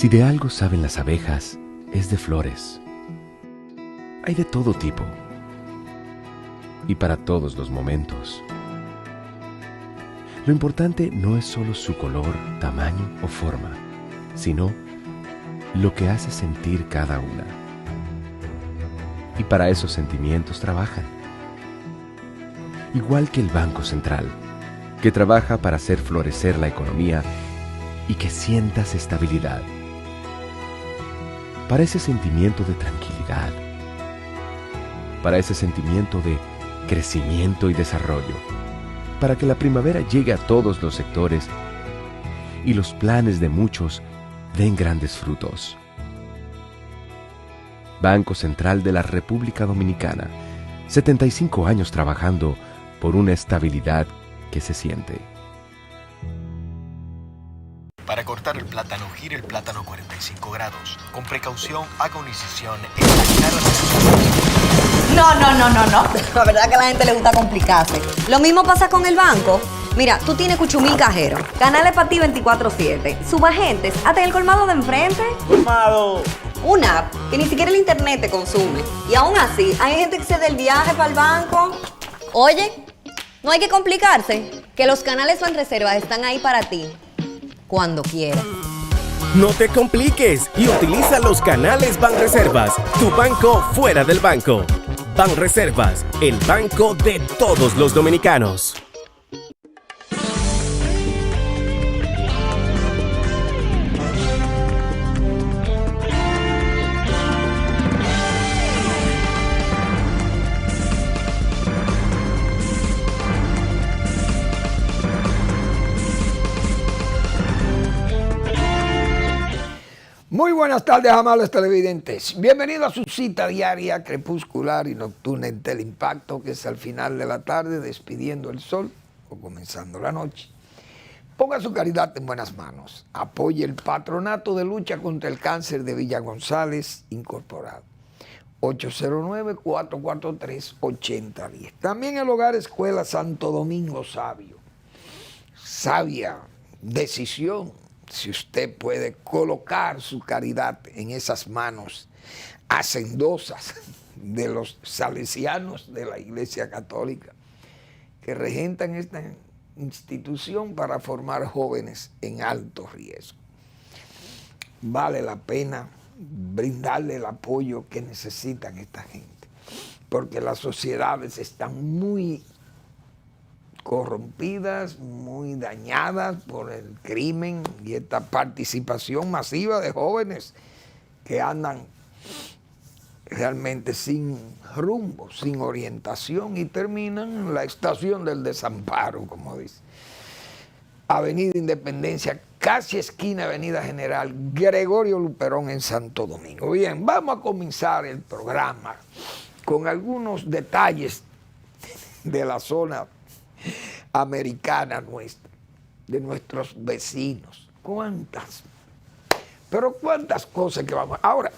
Si de algo saben las abejas, es de flores. Hay de todo tipo y para todos los momentos. Lo importante no es solo su color, tamaño o forma, sino lo que hace sentir cada una. Y para esos sentimientos trabajan. Igual que el Banco Central, que trabaja para hacer florecer la economía y que sientas estabilidad. Para ese sentimiento de tranquilidad. Para ese sentimiento de crecimiento y desarrollo. Para que la primavera llegue a todos los sectores y los planes de muchos den grandes frutos. Banco Central de la República Dominicana, 75 años trabajando por una estabilidad que se siente. Para cortar el plátano, gire el plátano 45 grados. Con precaución, haga una incisión en la cara de su... No. La verdad que a la gente le gusta complicarse. Lo mismo pasa con el banco. Mira, tú tienes cuchumil cajeros, canales para ti 24/7, subagentes, hasta en el colmado de enfrente. ¡Colmado! Una app que ni siquiera el internet te consume. Y aún así, hay gente que se da el viaje para el banco. Oye, no hay que complicarse, que los canales Banreservas están ahí para ti, cuando quieras. No te compliques y utiliza los canales Banreservas, tu banco fuera del banco. Banreservas, el banco de todos los dominicanos. Muy buenas tardes, amables televidentes. Bienvenidos a su cita diaria, crepuscular y nocturna en Teleimpacto, que es al final de la tarde, despidiendo el sol o comenzando la noche. Ponga su caridad en buenas manos. Apoye el Patronato de Lucha contra el Cáncer de Villa González, incorporado. 809-443-8010. También el Hogar Escuela Santo Domingo Sabio. Sabia decisión. Si usted puede colocar su caridad en esas manos hacendosas de los salesianos de la Iglesia Católica, que regentan esta institución para formar jóvenes en alto riesgo. Vale la pena brindarle el apoyo que necesitan esta gente, porque las sociedades están muy corrompidas, muy dañadas por el crimen y esta participación masiva de jóvenes que andan realmente sin rumbo, sin orientación y terminan en la estación del desamparo, como dice. Avenida Independencia, casi esquina Avenida General Gregorio Luperón en Santo Domingo. Bien, vamos a comenzar el programa con algunos detalles de la zona americana nuestra, de nuestros vecinos. ¿Cuántas cosas que vamos? Ahora,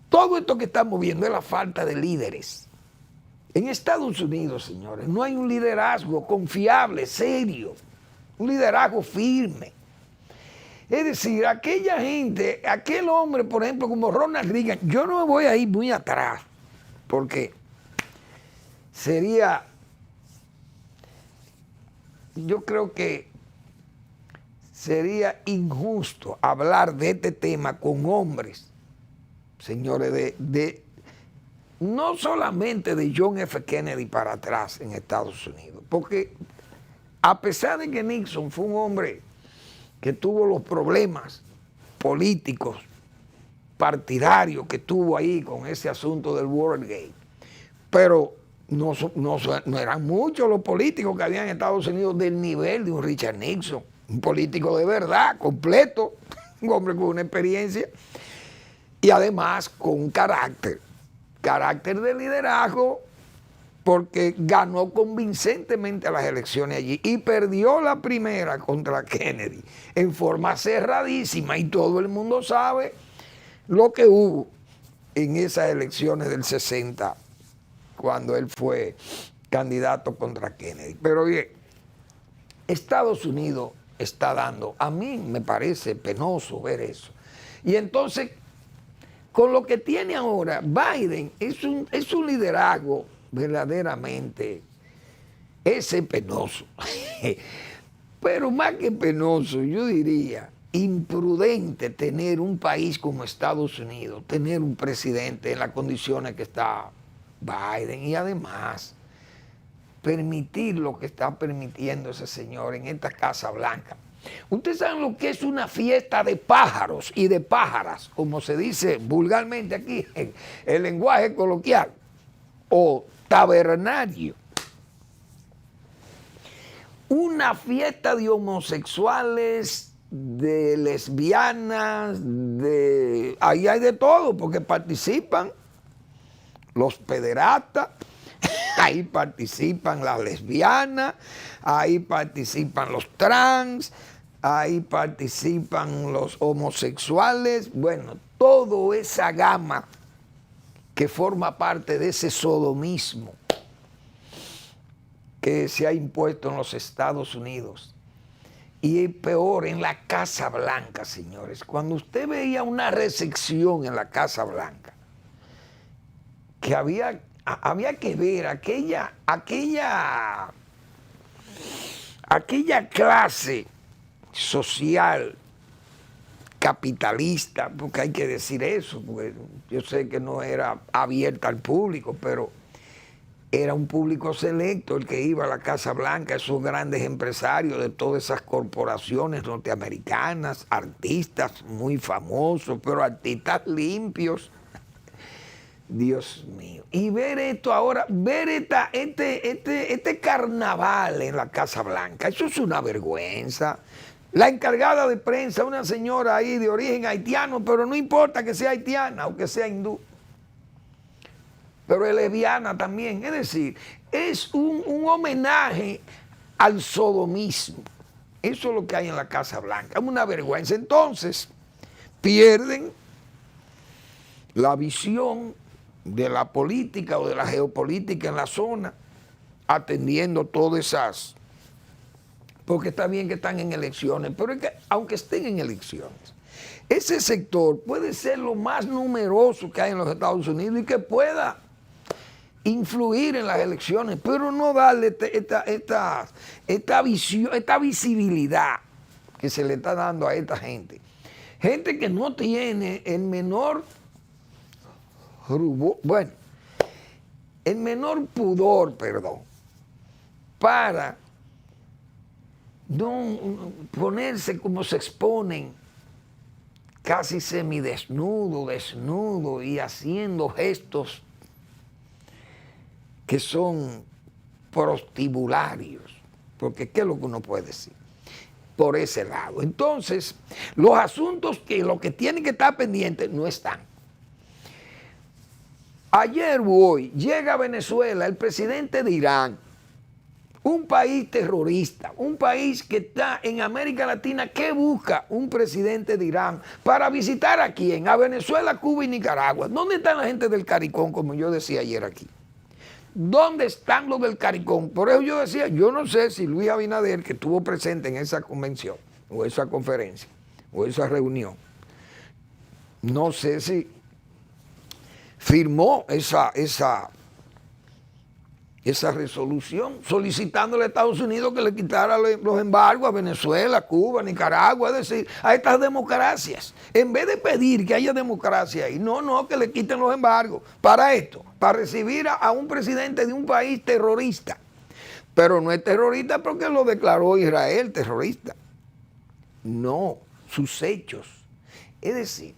todo esto que estamos viendo es la falta de líderes. En Estados Unidos, señores, no hay un liderazgo confiable, serio, un liderazgo firme. Es decir, aquella gente, aquel hombre, por ejemplo, como Ronald Reagan, yo no me voy a ir muy atrás, porque yo creo que sería injusto hablar de este tema con hombres, señores, no solamente de John F. Kennedy para atrás en Estados Unidos, porque a pesar de que Nixon fue un hombre que tuvo los problemas políticos, partidarios que tuvo ahí con ese asunto del Watergate, pero no eran muchos los políticos que había en Estados Unidos del nivel de un Richard Nixon, un político de verdad, completo, un hombre con una experiencia y además con un carácter de liderazgo, porque ganó convincentemente las elecciones allí y perdió la primera contra Kennedy en forma cerradísima, y todo el mundo sabe lo que hubo en esas elecciones del 60 cuando él fue candidato contra Kennedy. Pero bien, Estados Unidos está dando. A mí me parece penoso ver eso. Y entonces, con lo que tiene ahora, Biden es un liderazgo verdaderamente, ese penoso. Pero más que penoso, yo diría, imprudente tener un país como Estados Unidos, tener un presidente en las condiciones que está Biden y además permitir lo que está permitiendo ese señor en esta Casa Blanca. Ustedes saben lo que es una fiesta de pájaros y de pájaras, como se dice vulgarmente aquí en el lenguaje coloquial, o tabernario. Una fiesta de homosexuales, de lesbianas, ahí hay de todo, porque participan los pederastas, ahí participan las lesbianas, ahí participan los trans, ahí participan los homosexuales, bueno, toda esa gama que forma parte de ese sodomismo que se ha impuesto en los Estados Unidos. Y peor, en la Casa Blanca, señores. Cuando usted veía una recepción en la Casa Blanca, que había que ver aquella clase social capitalista, porque hay que decir eso, porque yo sé que no era abierta al público, pero era un público selecto el que iba a la Casa Blanca, esos grandes empresarios de todas esas corporaciones norteamericanas, artistas muy famosos, pero artistas limpios. Dios mío. Y ver esto ahora, ver este carnaval en la Casa Blanca, eso es una vergüenza. La encargada de prensa, una señora ahí de origen haitiano, pero no importa que sea haitiana o que sea hindú, pero es lesbiana también. Es decir, es un homenaje al sodomismo. Eso es lo que hay en la Casa Blanca. Es una vergüenza. Entonces, pierden la visión de la política o de la geopolítica en la zona, atendiendo todas esas, porque está bien que están en elecciones, pero es que aunque estén en elecciones, ese sector puede ser lo más numeroso que hay en los Estados Unidos y que pueda influir en las elecciones, pero no darle esta visibilidad que se le está dando a esta gente. Gente que no tiene el menor pudor, para no ponerse como se exponen, casi desnudo y haciendo gestos que son prostibularios, porque ¿qué es lo que uno puede decir? Por ese lado. Entonces, los asuntos lo que tienen que estar pendientes no están. Ayer o hoy llega a Venezuela el presidente de Irán, un país terrorista, un país que está en América Latina. ¿Qué busca un presidente de Irán para visitar a quién? A Venezuela, Cuba y Nicaragua. ¿Dónde están la gente del CARICOM, como yo decía ayer aquí? ¿Dónde están los del CARICOM? Por eso yo decía, yo no sé si Luis Abinader, que estuvo presente en esa convención, o esa conferencia, o esa reunión, no sé si firmó esa resolución solicitándole a Estados Unidos que le quitara los embargos a Venezuela, Cuba, Nicaragua, es decir, a estas democracias. En vez de pedir que haya democracia ahí, no, que le quiten los embargos para esto, para recibir a un presidente de un país terrorista. Pero no es terrorista porque lo declaró Israel terrorista. No, sus hechos. Es decir,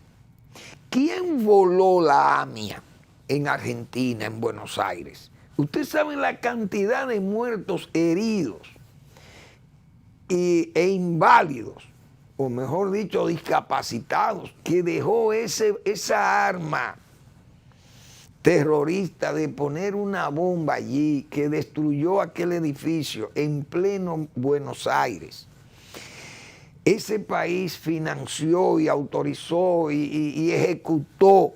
¿quién voló la AMIA en Argentina, en Buenos Aires? Ustedes saben la cantidad de muertos, heridos e inválidos, o mejor dicho, discapacitados, que dejó esa arma terrorista de poner una bomba allí que destruyó aquel edificio en pleno Buenos Aires. Ese país financió y autorizó y ejecutó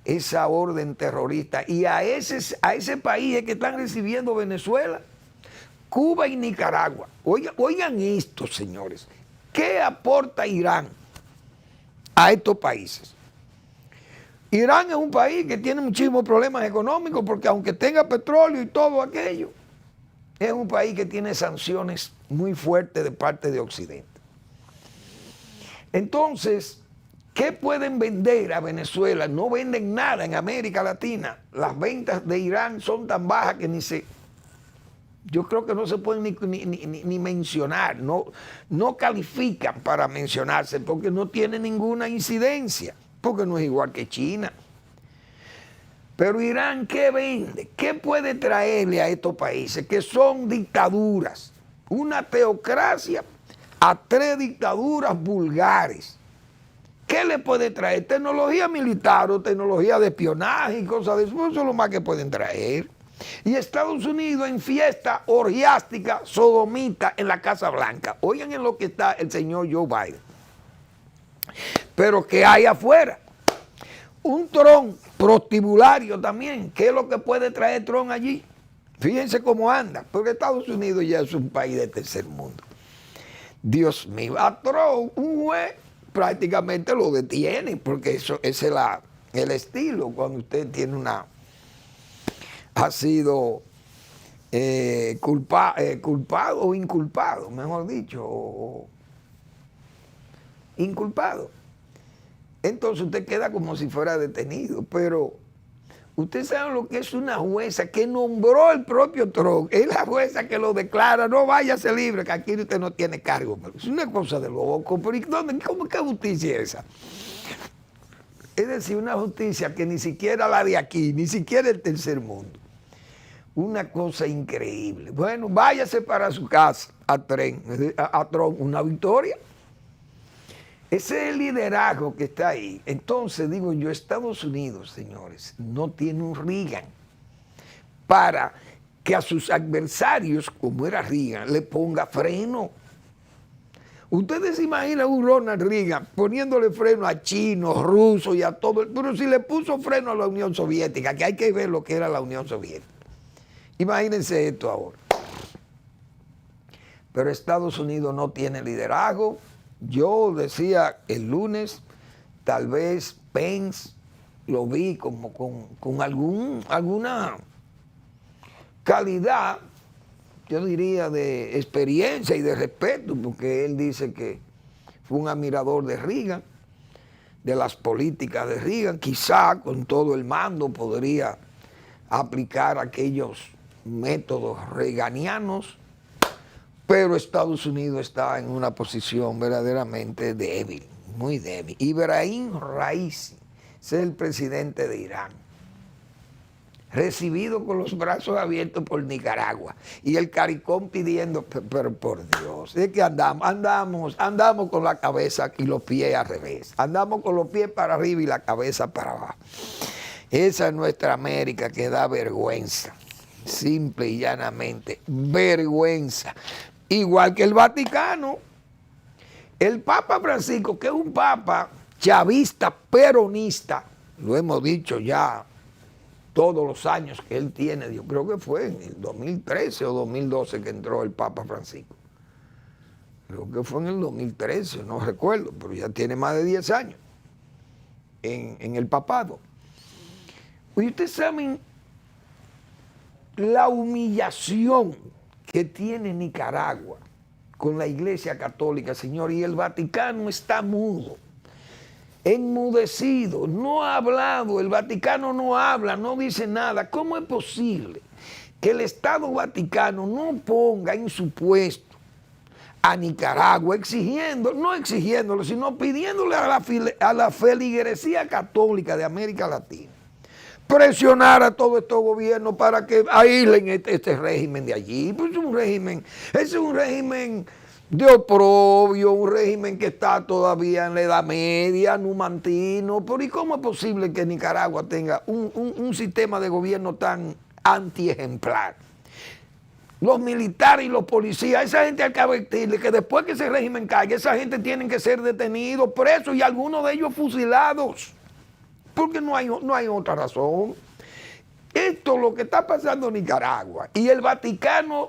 esa orden terrorista. Y a ese país es que están recibiendo Venezuela, Cuba y Nicaragua. Oigan esto, señores. ¿Qué aporta Irán a estos países? Irán es un país que tiene muchísimos problemas económicos porque aunque tenga petróleo y todo aquello, es un país que tiene sanciones muy fuertes de parte de Occidente. Entonces, ¿qué pueden vender a Venezuela? No venden nada en América Latina. Las ventas de Irán son tan bajas que yo creo que no se pueden ni mencionar, no califican para mencionarse porque no tiene ninguna incidencia, porque no es igual que China. Pero Irán, ¿qué vende? ¿Qué puede traerle a estos países que son dictaduras? Una teocracia a 3 dictaduras vulgares. ¿Qué le puede traer? Tecnología militar o tecnología de espionaje y cosas de eso. Eso es lo más que pueden traer. Y Estados Unidos en fiesta orgiástica, sodomita en la Casa Blanca. Oigan en lo que está el señor Joe Biden. Pero ¿qué hay afuera? Un Trump prostibulario también. ¿Qué es lo que puede traer Trump allí? Fíjense cómo anda. Porque Estados Unidos ya es un país de tercer mundo. Dios mío. A Trump, un juez prácticamente lo detiene. Porque eso ese es el estilo cuando usted tiene ha sido culpado o inculpado, mejor dicho, inculpado. Entonces usted queda como si fuera detenido, pero usted sabe lo que es una jueza que nombró el propio Trump, es la jueza que lo declara, no váyase libre, que aquí usted no tiene cargo. Es una cosa de loco, pero ¿qué justicia es esa? Es decir, una justicia que ni siquiera la de aquí, ni siquiera el tercer mundo. Una cosa increíble. Bueno, váyase para su casa a Trump, una victoria. Ese es el liderazgo que está ahí. Entonces, digo yo, Estados Unidos, señores, no tiene un Reagan para que a sus adversarios, como era Reagan, le ponga freno. Ustedes se imaginan un Ronald Reagan poniéndole freno a chinos, rusos y a todo, pero si le puso freno a la Unión Soviética, que hay que ver lo que era la Unión Soviética. Imagínense esto ahora. Pero Estados Unidos no tiene liderazgo. Yo decía el lunes, tal vez Pence lo vi como con alguna calidad, yo diría, de experiencia y de respeto, porque él dice que fue un admirador de Reagan, de las políticas de Reagan. Quizá con todo el mando podría aplicar aquellos métodos reaganianos, pero Estados Unidos está en una posición verdaderamente débil, muy débil. Ibrahim Raisi es el presidente de Irán, recibido con los brazos abiertos por Nicaragua, y el CARICOM pidiendo, pero por Dios, es que andamos con la cabeza y los pies al revés, andamos con los pies para arriba y la cabeza para abajo. Esa es nuestra América que da vergüenza, simple y llanamente, vergüenza. Igual que el Vaticano, el Papa Francisco, que es un papa chavista, peronista, lo hemos dicho ya todos los años que él tiene, yo creo que fue en el 2013 o 2012 que entró el Papa Francisco. Creo que fue en el 2013, no recuerdo, pero ya tiene más de 10 años en el papado. Y ustedes saben la humillación que tiene Nicaragua con la Iglesia Católica, señor, y el Vaticano está mudo, enmudecido, no ha hablado, el Vaticano no habla, no dice nada. ¿Cómo es posible que el Estado Vaticano no ponga en su puesto a Nicaragua no exigiéndolo, sino pidiéndole a la feligresía católica de América Latina presionar a todos estos gobiernos para que aíslen este régimen de allí? Pues es un régimen de oprobio, un régimen que está todavía en la Edad Media, numantino. Pero ¿y cómo es posible que Nicaragua tenga un sistema de gobierno tan antiejemplar? Los militares y los policías, esa gente hay que advertirle que después que ese régimen caiga, esa gente tienen que ser detenidos, presos y algunos de ellos fusilados. Porque no hay otra razón. Esto es lo que está pasando en Nicaragua. Y el Vaticano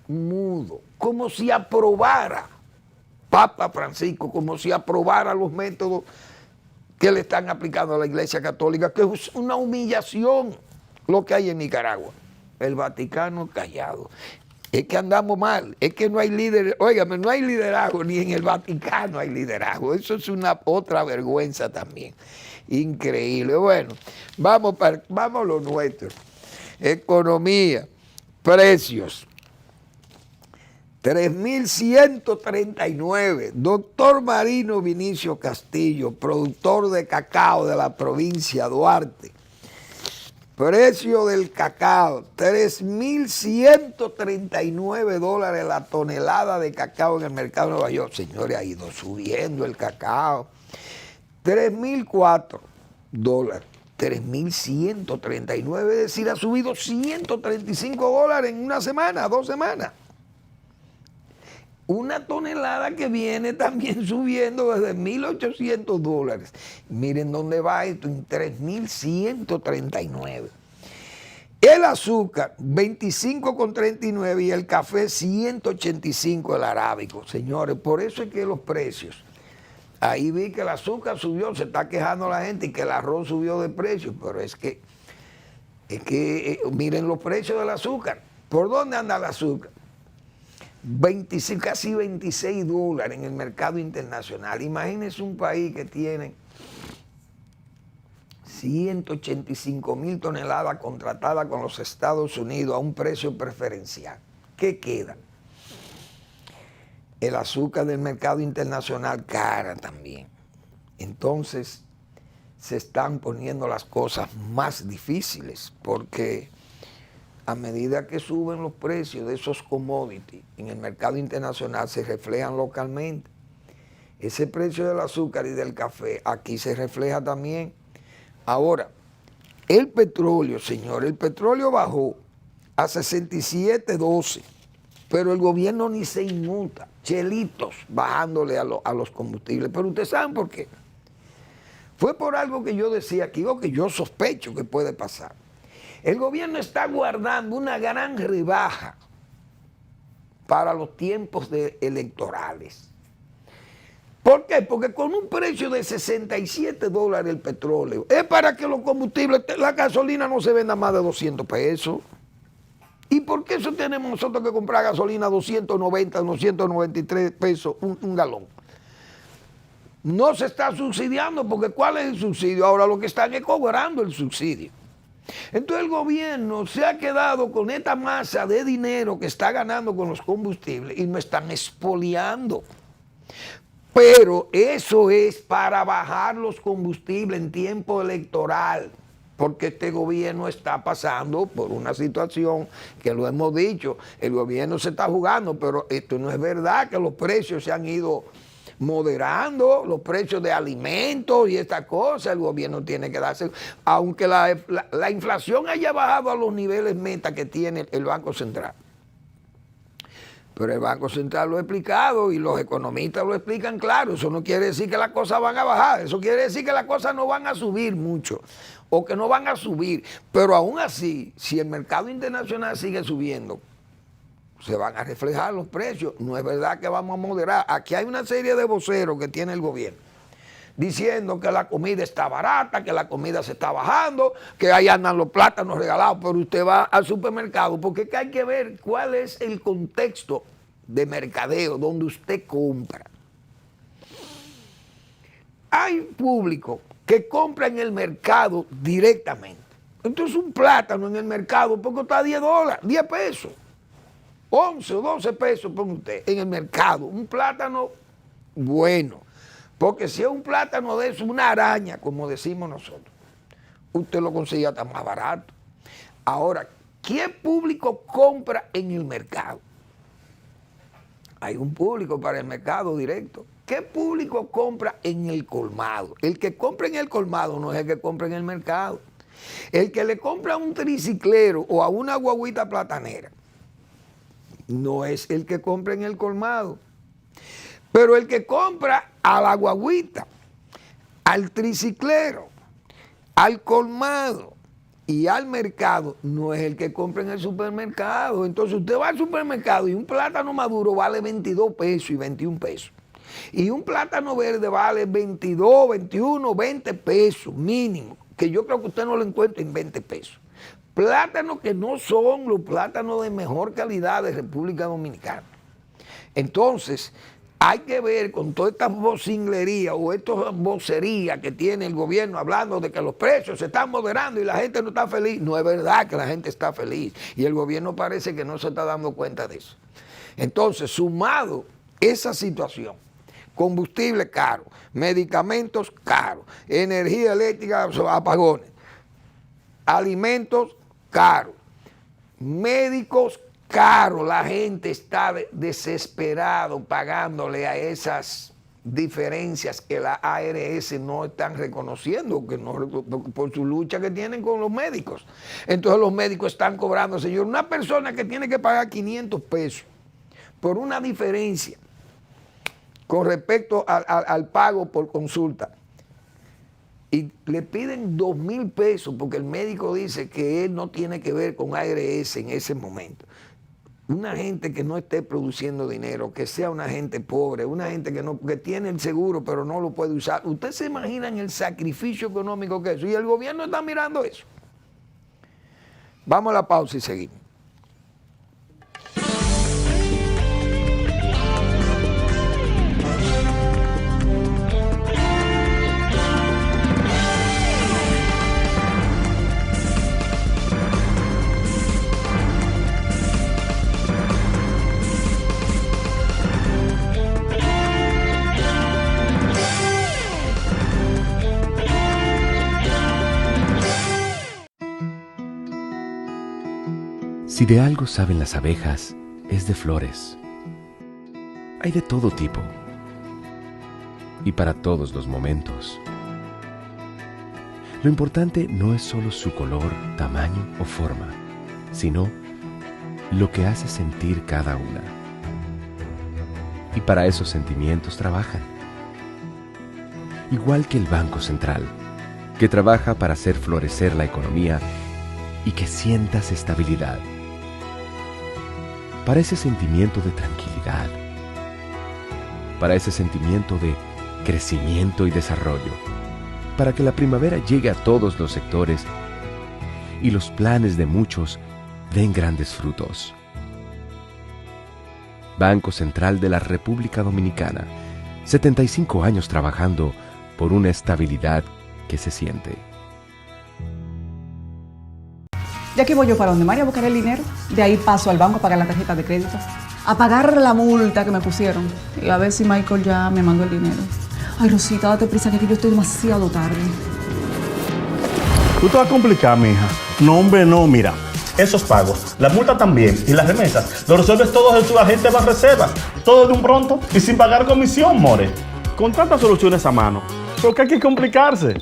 mudo, como si aprobara Papa Francisco, como si aprobara los métodos que le están aplicando a la Iglesia Católica, que es una humillación lo que hay en Nicaragua. El Vaticano callado. Es que andamos mal, es que no hay líder, óigame, no hay liderazgo, ni en el Vaticano hay liderazgo. Eso es una otra vergüenza también. Increíble. Bueno, vamos a lo nuestro. Economía, precios. 3.139. Doctor Marino Vinicio Castillo, productor de cacao de la provincia de Duarte. Precio del cacao, $3.139 la tonelada de cacao en el mercado de Nueva York. Señores, ha ido subiendo el cacao. $3.004. 3.139, es decir, ha subido $135 en una semana, 2 semanas. Una tonelada que viene también subiendo desde $1.800. Miren dónde va esto, en 3.139. El azúcar, 25,39 y el café, 185 el arábico. Señores, por eso es que los precios. Ahí vi que el azúcar subió, se está quejando la gente y que el arroz subió de precio, pero es que miren los precios del azúcar. ¿Por dónde anda el azúcar? 25, casi $26 en el mercado internacional. Imagínense un país que tiene 185.000 toneladas contratadas con los Estados Unidos a un precio preferencial. ¿Qué queda? El azúcar del mercado internacional cara también. Entonces se están poniendo las cosas más difíciles porque a medida que suben los precios de esos commodities en el mercado internacional se reflejan localmente. Ese precio del azúcar y del café aquí se refleja también. Ahora, el petróleo, señor, el petróleo bajó a 67.12, pero el gobierno ni se inmuta. Chelitos bajándole a los combustibles. Pero ustedes saben por qué. Fue por algo que yo decía aquí, o que yo sospecho que puede pasar. El gobierno está guardando una gran rebaja para los tiempos electorales. ¿Por qué? Porque con un precio de $67 el petróleo, es para que los combustibles, la gasolina no se venda más de 200 pesos. ¿Y por qué eso tenemos nosotros que comprar gasolina a 290, 293 pesos un galón? No se está subsidiando, porque ¿cuál es el subsidio? Ahora lo que están es cobrando el subsidio. Entonces el gobierno se ha quedado con esta masa de dinero que está ganando con los combustibles y no están expoliando. Pero eso es para bajar los combustibles en tiempo electoral, porque este gobierno está pasando por una situación que lo hemos dicho, el gobierno se está jugando, pero esto no es verdad que los precios se han ido moderando, los precios de alimentos y estas cosas, el gobierno tiene que darse, aunque la inflación haya bajado a los niveles meta que tiene el Banco Central. Pero el Banco Central lo ha explicado y los economistas lo explican claro. Eso no quiere decir que las cosas van a bajar, eso quiere decir que las cosas no van a subir mucho o que no van a subir. Pero aún así, si el mercado internacional sigue subiendo, se van a reflejar los precios. No es verdad que vamos a moderar. Aquí hay una serie de voceros que tiene el gobierno diciendo que la comida está barata, que la comida se está bajando, que ahí andan los plátanos regalados, pero usted va al supermercado, porque es que hay que ver cuál es el contexto de mercadeo donde usted compra. Hay público que compra en el mercado directamente. Entonces un plátano en el mercado, porque está a $10, 10 pesos, 11 o 12 pesos, ponga usted, en el mercado. Un plátano bueno. Porque si es un plátano de eso, una araña, como decimos nosotros, usted lo consigue hasta más barato. Ahora, ¿qué público compra en el mercado? Hay un público para el mercado directo. ¿Qué público compra en el colmado? El que compra en el colmado no es el que compra en el mercado. El que le compra a un triciclero o a una guaguita platanera no es el que compra en el colmado. Pero el que compra a la guaguita, al triciclero, al colmado y al mercado, no es el que compra en el supermercado. Entonces usted va al supermercado y un plátano maduro vale 22 pesos y 21 pesos. Y un plátano verde vale 22, 21, 20 pesos mínimo, que yo creo que usted no lo encuentra en 20 pesos. Plátanos que no son los plátanos de mejor calidad de República Dominicana. Entonces, hay que ver con toda esta vocinglería o esta vocería que tiene el gobierno hablando de que los precios se están moderando y la gente no está feliz. No es verdad que la gente está feliz y el gobierno parece que no se está dando cuenta de eso. Entonces, sumado esa situación, combustible caro, medicamentos caros, energía eléctrica, apagones, alimentos caros, médicos caros, la gente está desesperado pagándole a esas diferencias que la ARS no están reconociendo que no, por su lucha que tienen con los médicos. Entonces los médicos están cobrando, señor, una persona que tiene que pagar 500 pesos por una diferencia con respecto al pago por consulta y le piden 2,000 pesos porque el médico dice que él no tiene que ver con ARS en ese momento. Una gente que no esté produciendo dinero, que sea una gente pobre, una gente que tiene el seguro pero no lo puede usar. ¿Usted se imagina el sacrificio económico que es eso? Y el gobierno está mirando eso. Vamos a la pausa y seguimos. Si de algo saben las abejas, es de flores. Hay de todo tipo y para todos los momentos. Lo importante no es solo su color, tamaño o forma, sino lo que hace sentir cada una. Y para esos sentimientos trabajan. Igual que el Banco Central, que trabaja para hacer florecer la economía y que sientas estabilidad. Para ese sentimiento de tranquilidad, para ese sentimiento de crecimiento y desarrollo, para que la primavera llegue a todos los sectores y los planes de muchos den grandes frutos. Banco Central de la República Dominicana, 75 años trabajando por una estabilidad que se siente. Ya que voy yo para donde María a buscar el dinero, de ahí paso al banco a pagar la tarjeta de crédito, a pagar la multa que me pusieron y a ver si Michael ya me mandó el dinero. Ay, Rosita, date prisa que yo estoy demasiado tarde. Tú te vas a complicar, mija. No, hombre, no, mira. Esos pagos, la multa también y las remesas, lo resuelves todos en tu agente Banreservas. Todo de un pronto y sin pagar comisión, more. Con tantas soluciones a mano, ¿por qué hay que complicarse?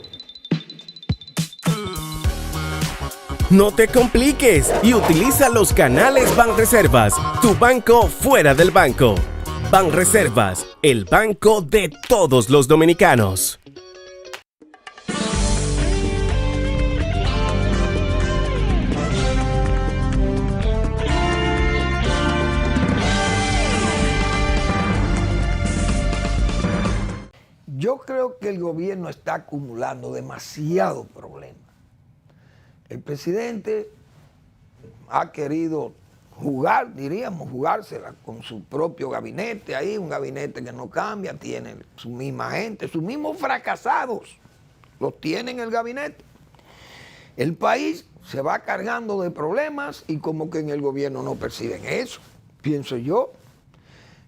No te compliques y utiliza los canales Banreservas, tu banco fuera del banco. Banreservas, el banco de todos los dominicanos. Yo creo que el gobierno está acumulando demasiados problemas. El presidente ha querido jugársela con su propio gabinete ahí, un gabinete que no cambia, tiene su misma gente, sus mismos fracasados, los tiene en el gabinete. El país se va cargando de problemas y como que en el gobierno no perciben eso, pienso yo.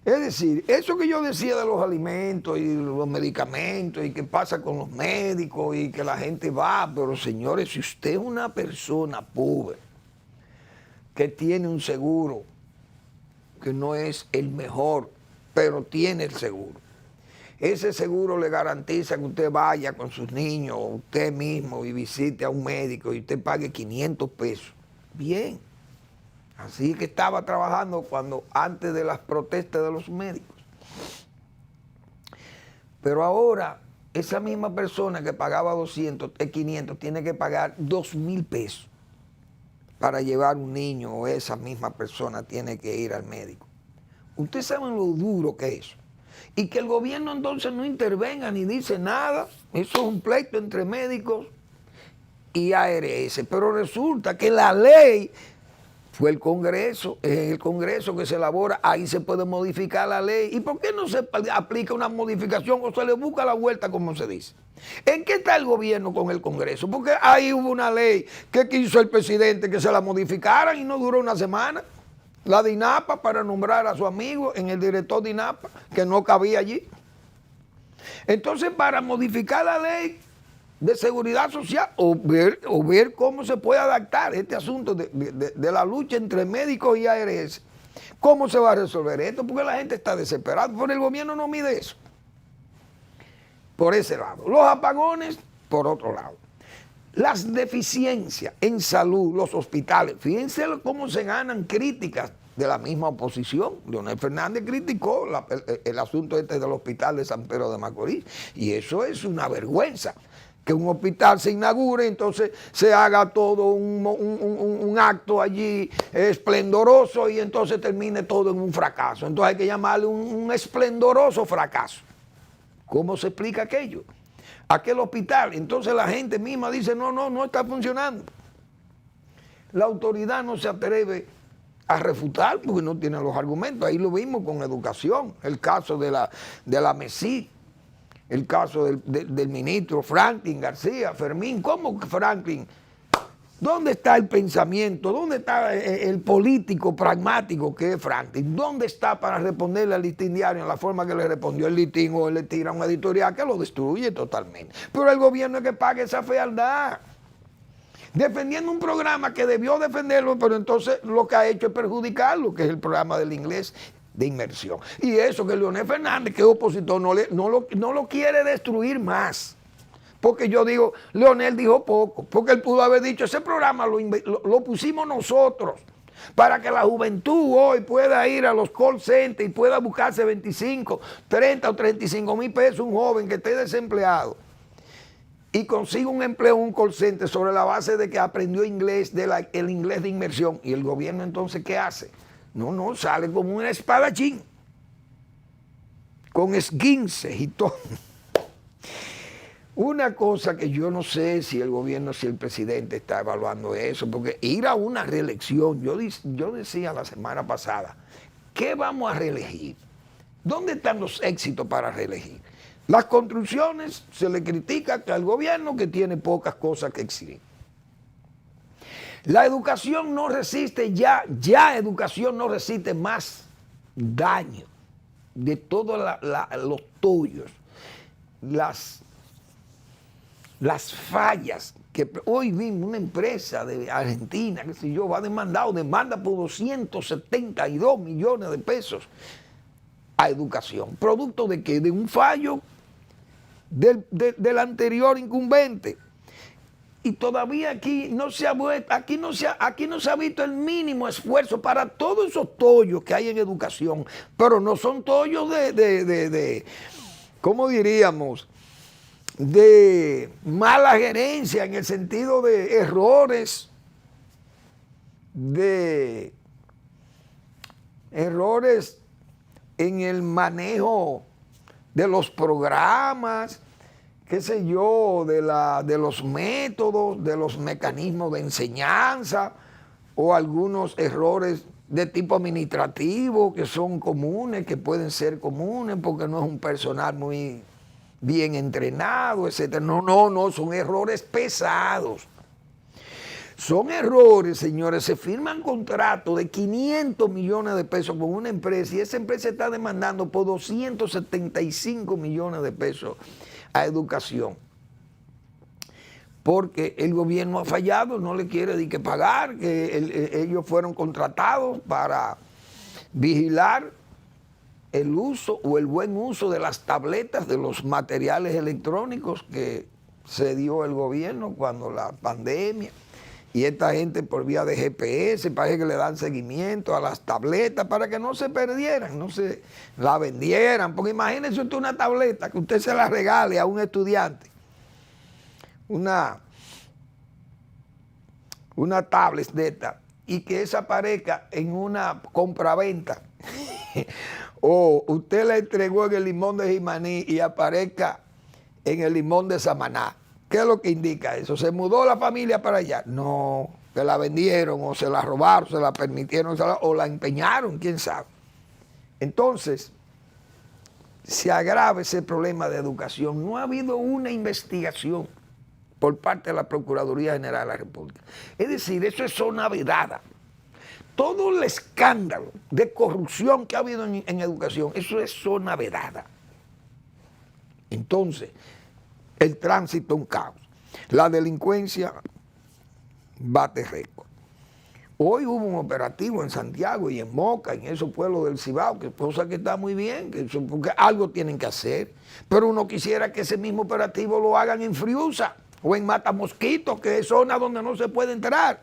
Es decir, eso que yo decía de los alimentos y los medicamentos y qué pasa con los médicos y que la gente va, pero señores, si usted es una persona pobre que tiene un seguro que no es el mejor, pero tiene el seguro, ese seguro le garantiza que usted vaya con sus niños o usted mismo y visite a un médico y usted pague 500 pesos. Bien. Así que estaba trabajando antes de las protestas de los médicos. Pero ahora, esa misma persona que pagaba 200, 500, tiene que pagar 2,000 pesos para llevar un niño, o esa misma persona tiene que ir al médico. Ustedes saben lo duro que es eso. y que el gobierno entonces no intervenga ni dice nada. Eso es un pleito entre médicos y ARS. Pero resulta que la ley fue el Congreso, es en el Congreso que se elabora, ahí se puede modificar la ley. ¿Y por qué no se aplica una modificación o se le busca la vuelta, como se dice? ¿En qué está el gobierno con el Congreso? Porque ahí hubo una ley que quiso el presidente que se la modificaran y no duró una semana. La de INAPA, para nombrar a su amigo en el director de INAPA, que no cabía allí. Entonces, para modificar la ley de seguridad social o ver cómo se puede adaptar este asunto de la lucha entre médicos y ARS, ¿cómo se va a resolver esto? Porque la gente está desesperada, pero el gobierno no mide eso. Por ese lado. Los apagones, por otro lado. Las deficiencias en salud, los hospitales. Fíjense cómo se ganan críticas de la misma oposición. Leonel Fernández criticó el asunto este del hospital de San Pedro de Macorís. Y eso es una vergüenza. Que un hospital se inaugure, entonces se haga todo un acto allí esplendoroso y entonces termine todo en un fracaso. Entonces hay que llamarle un esplendoroso fracaso. ¿Cómo se explica aquello? Aquel hospital, entonces la gente misma dice, no está funcionando. La autoridad no se atreve a refutar porque no tiene los argumentos. Ahí lo vimos con educación, el caso de la MESI, el caso del ministro Franklin García, Fermín. ¿Cómo Franklin? ¿Dónde está el pensamiento? ¿Dónde está el político pragmático que es Franklin? ¿Dónde está para responderle al Listín Diario en la forma que le respondió el Listín o le tira un editorial que lo destruye totalmente? Pero el gobierno es que pague esa fealdad. Defendiendo un programa que debió defenderlo, pero entonces lo que ha hecho es perjudicarlo, que es el programa del inglés de inmersión. Y eso que Leonel Fernández, que es opositor, no lo quiere destruir más. Porque yo digo, Leonel dijo poco, porque él pudo haber dicho, ese programa lo pusimos nosotros para que la juventud hoy pueda ir a los call centers y pueda buscarse 25, 30 o 35 mil pesos un joven que esté desempleado y consiga un empleo en un call center sobre la base de que aprendió inglés, el inglés de inmersión. Y el gobierno entonces, ¿qué hace? No, sale como un espadachín, con esguinces y todo. Una cosa que yo no sé si el gobierno, si el presidente está evaluando eso, porque ir a una reelección, yo decía la semana pasada, ¿qué vamos a reelegir? ¿Dónde están los éxitos para reelegir? Las construcciones se le critica al gobierno que tiene pocas cosas que exhibir. La educación no resiste ya educación no resiste más daño de todos los tollos, las fallas, que hoy vimos una empresa de Argentina, qué sé yo, demanda por 272 millones de pesos a educación. ¿Producto de qué? De un fallo del anterior incumbente. Y todavía aquí no se ha visto el mínimo esfuerzo para todos esos tollos que hay en educación, pero no son tollos ¿cómo diríamos?, de mala gerencia, en el sentido de errores en el manejo de los programas, qué sé yo, de los métodos, de los mecanismos de enseñanza, o algunos errores de tipo administrativo que son comunes, que pueden ser comunes porque no es un personal muy bien entrenado, etcétera. No, son errores pesados. Son errores, señores. Se firman contratos de 500 millones de pesos con una empresa y esa empresa está demandando por 275 millones de pesos a educación. Porque el gobierno ha fallado, no le quiere ni que pagar, que ellos fueron contratados para vigilar el uso o el buen uso de las tabletas, de los materiales electrónicos que se dio el gobierno cuando la pandemia. Y esta gente por vía de GPS parece que le dan seguimiento a las tabletas para que no se perdieran, no se la vendieran. Porque imagínense usted una tableta que usted se la regale a un estudiante. Una tablet de esta y que esa aparezca en una compraventa o usted la entregó en el limón de Jimaní y aparezca en el limón de Samaná. ¿Qué es lo que indica eso? ¿Se mudó la familia para allá? No, que la vendieron o se la robaron, se la permitieron o la empeñaron, quién sabe. Entonces, se agrava ese problema de educación. No ha habido una investigación por parte de la Procuraduría General de la República. Es decir, eso es zona vedada. Todo el escándalo de corrupción que ha habido en educación, eso es zona vedada. Entonces, el tránsito es un caos. La delincuencia bate récord. Hoy hubo un operativo en Santiago y en Moca, en esos pueblos del Cibao, que cosa que está muy bien, porque algo tienen que hacer. Pero uno quisiera que ese mismo operativo lo hagan en Friusa o en Matamosquito, que es zona donde no se puede entrar.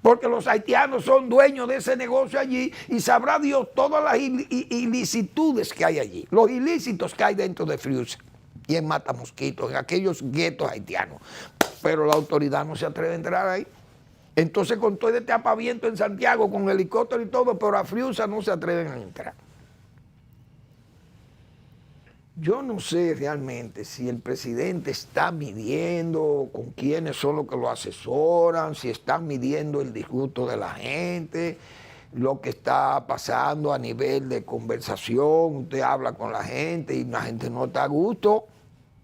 Porque los haitianos son dueños de ese negocio allí y sabrá Dios todas las ilicitudes que hay allí, los ilícitos que hay dentro de Friusa y en Matamosquito, en aquellos guetos haitianos. Pero la autoridad no se atreve a entrar ahí. Entonces con todo este apaviento en Santiago, con helicóptero y todo, pero a Friusa no se atreven a entrar. Yo no sé realmente si el presidente está midiendo con quiénes son los que lo asesoran, si están midiendo el disgusto de la gente, lo que está pasando a nivel de conversación. Usted habla con la gente y la gente no está a gusto.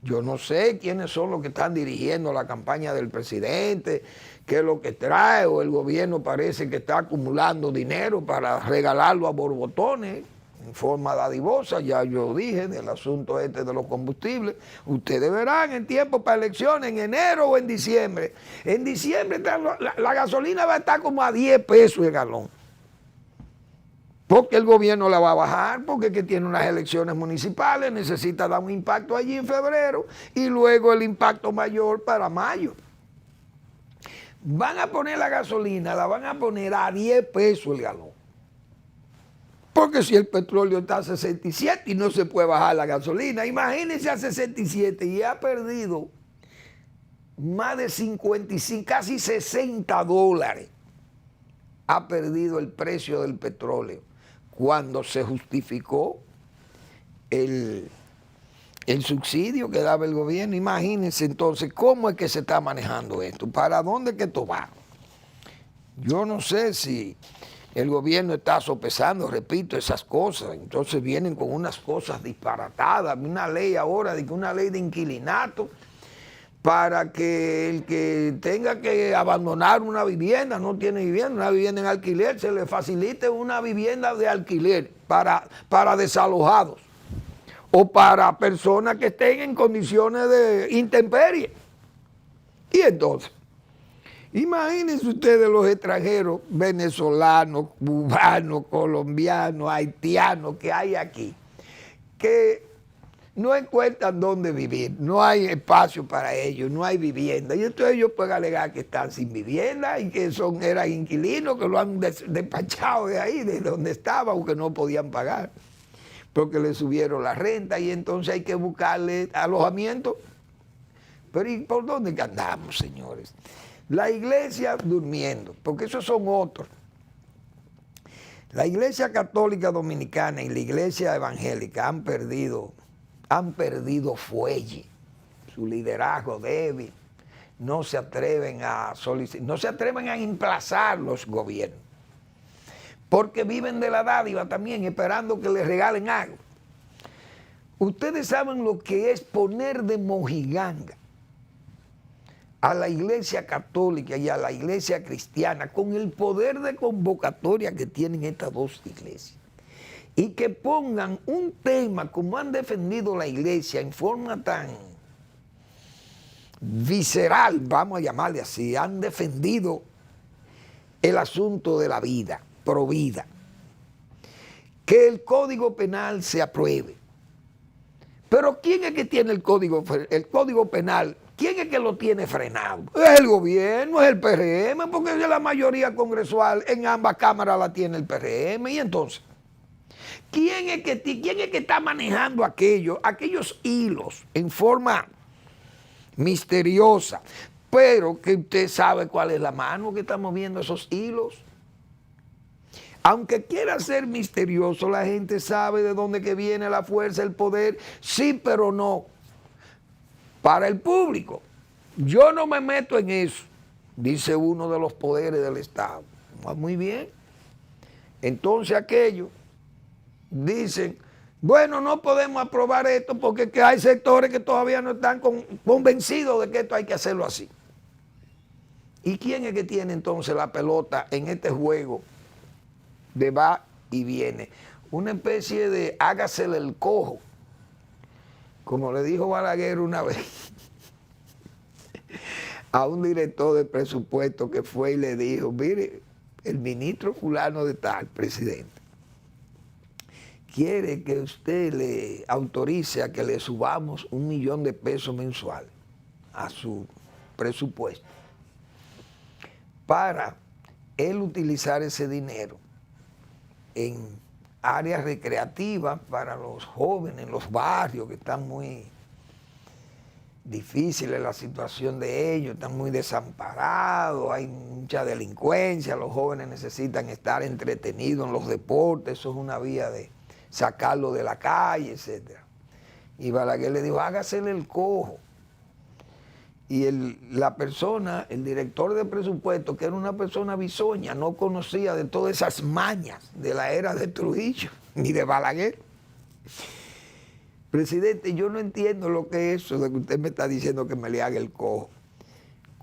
Yo no sé quiénes son los que están dirigiendo la campaña del presidente, qué es lo que trae, o el gobierno parece que está acumulando dinero para regalarlo a borbotones en forma dadivosa. Ya yo dije del asunto este de los combustibles. Ustedes verán en tiempo para elecciones, en enero o en diciembre. En diciembre la gasolina va a estar como a 10 pesos el galón. Porque el gobierno la va a bajar, porque es que tiene unas elecciones municipales, necesita dar un impacto allí en febrero y luego el impacto mayor para mayo. Van a poner la gasolina, la van a poner a 10 pesos el galón. Porque si el petróleo está a 67 y no se puede bajar la gasolina, imagínense a 67 y ha perdido más de 55, casi 60 dólares. Ha perdido el precio del petróleo cuando se justificó el subsidio que daba el gobierno. Imagínense entonces cómo es que se está manejando esto, para dónde es que esto va. Yo no sé si el gobierno está sopesando, repito, esas cosas. Entonces vienen con unas cosas disparatadas, una ley ahora, una ley de inquilinato, para que el que tenga que abandonar una vivienda, no tiene vivienda, una vivienda en alquiler, se le facilite una vivienda de alquiler para desalojados o para personas que estén en condiciones de intemperie. Y entonces, imagínense ustedes los extranjeros venezolanos, cubanos, colombianos, haitianos que hay aquí, que no encuentran dónde vivir, no hay espacio para ellos, no hay vivienda. Y entonces ellos pueden alegar que están sin vivienda y que eran inquilinos, que lo han despachado de ahí, de donde estaban, o que no podían pagar, porque le subieron la renta y entonces hay que buscarle alojamiento. Pero ¿y por dónde que andamos, señores? La iglesia durmiendo, porque esos son otros. La iglesia católica dominicana y la iglesia evangélica han perdido fuelle, su liderazgo débil, no se atreven a solicitar, no se atreven a emplazar los gobiernos, porque viven de la dádiva también, esperando que les regalen algo. Ustedes saben lo que es poner de mojiganga a la iglesia católica y a la iglesia cristiana con el poder de convocatoria que tienen estas dos iglesias. Y que pongan un tema como han defendido la iglesia en forma tan visceral, vamos a llamarle así, han defendido el asunto de la vida, pro vida. Que el Código Penal se apruebe. Pero ¿quién es que tiene el Código Penal? ¿Quién es que lo tiene frenado? Es el gobierno, es el PRM, porque es la mayoría congresual, en ambas cámaras la tiene el PRM, y entonces ¿quién es que está manejando aquellos hilos en forma misteriosa? Pero que usted sabe cuál es la mano que está moviendo esos hilos. Aunque quiera ser misterioso, la gente sabe de dónde que viene la fuerza, el poder, sí, pero no. Para el público, yo no me meto en eso, dice uno de los poderes del Estado. Muy bien. Entonces aquellos dicen, bueno, no podemos aprobar esto porque que hay sectores que todavía no están convencidos de que esto hay que hacerlo así. ¿Y quién es que tiene entonces la pelota en este juego de va y viene? Una especie de hágasele el cojo, como le dijo Balaguer una vez a un director de presupuesto que fue y le dijo, mire, el ministro fulano de tal, presidente, quiere que usted le autorice a que le subamos $1 millón de pesos mensual a su presupuesto para él utilizar ese dinero en áreas recreativas para los jóvenes en los barrios que están muy difíciles la situación de ellos, están muy desamparados, hay mucha delincuencia, los jóvenes necesitan estar entretenidos en los deportes, eso es una vía de sacarlo de la calle, etc. Y Balaguer le dijo, hágasele el cojo. Y la persona, el director de presupuesto, que era una persona bisoña, no conocía de todas esas mañas de la era de Trujillo, ni de Balaguer. Presidente, yo no entiendo lo que es eso de que usted me está diciendo que me le haga el cojo.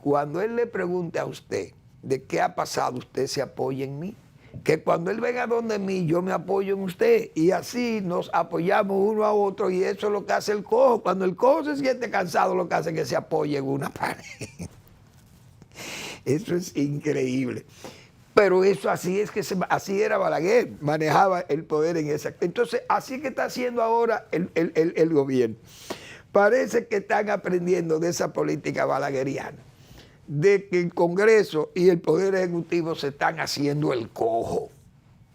Cuando él le pregunte a usted de qué ha pasado, usted se apoya en mí. Que cuando él venga donde mí, yo me apoyo en usted. Y así nos apoyamos uno a otro y eso es lo que hace el cojo. Cuando el cojo se siente cansado, lo que hace es que se apoye en una pared. Eso es increíble. Pero eso así es que así era Balaguer, manejaba el poder en esa. Entonces, así que está haciendo ahora el gobierno. Parece que están aprendiendo de esa política balagueriana, de que el Congreso y el Poder Ejecutivo se están haciendo el cojo.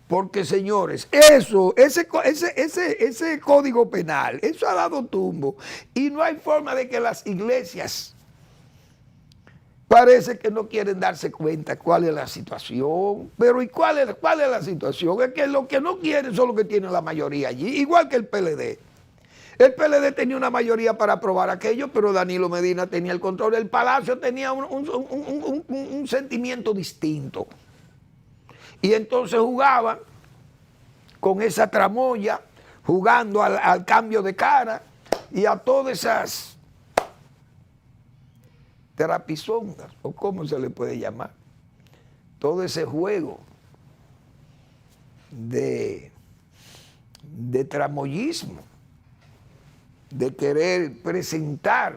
Porque, señores, ese código penal, eso ha dado tumbo. Y no hay forma de que las iglesias parece que no quieren darse cuenta cuál es la situación. Pero ¿y cuál es la situación? Es que los que no quieren son los que tienen la mayoría allí, igual que el PLD. El PLD tenía una mayoría para aprobar aquello, pero Danilo Medina tenía el control. El Palacio tenía un sentimiento distinto. Y entonces jugaban con esa tramoya, jugando al cambio de cara y a todas esas terapizondas, o cómo se le puede llamar, todo ese juego de tramoyismo, de querer presentar